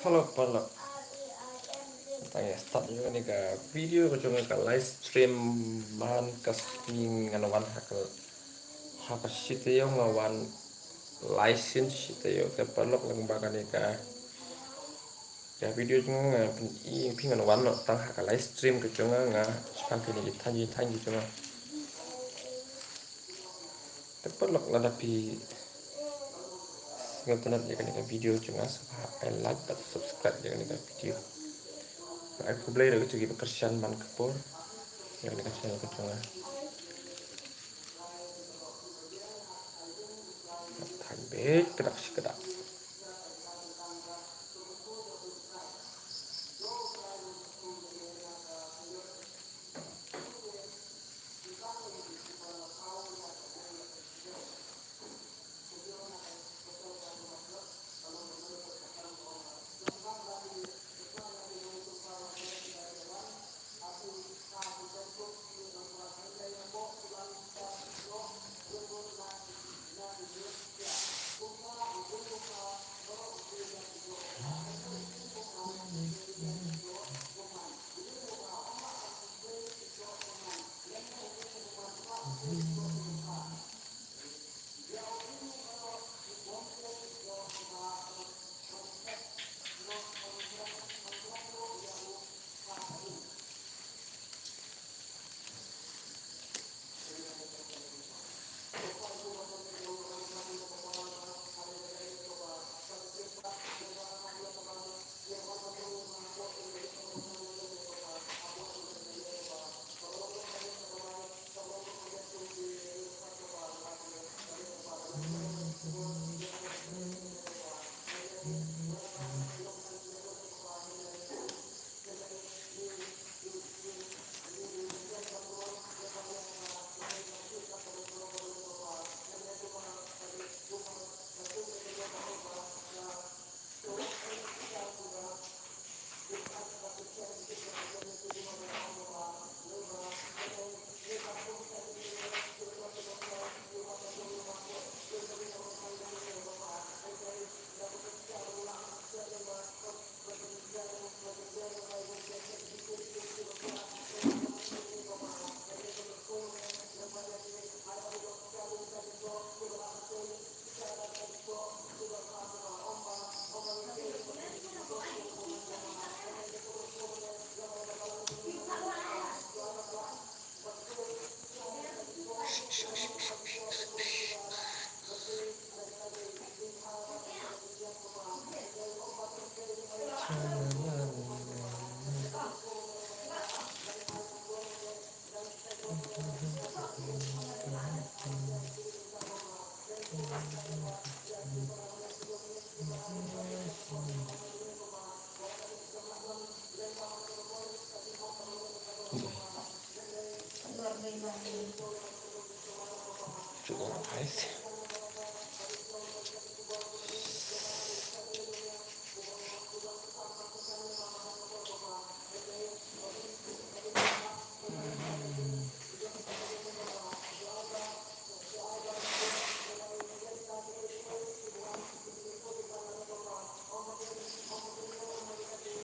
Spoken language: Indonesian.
Halo, halo. Tanya start juga nih ke video kecuma ke live stream bahan kasing nganawan hakel haka sitayo ngawan license sitayo ke pelok lang baka nih ka video cuma pingan wan no tang haka live stream kecuma nga sepankin ini tanji cuma ke pelok lah tapi singa tunat ya kan video cuma I like atau subscribe ya kan video. Aku beli lagi juga pekerjaan man kepur yang dikasih channel kecuma kan bet kedak sih kedak. Cukup guys.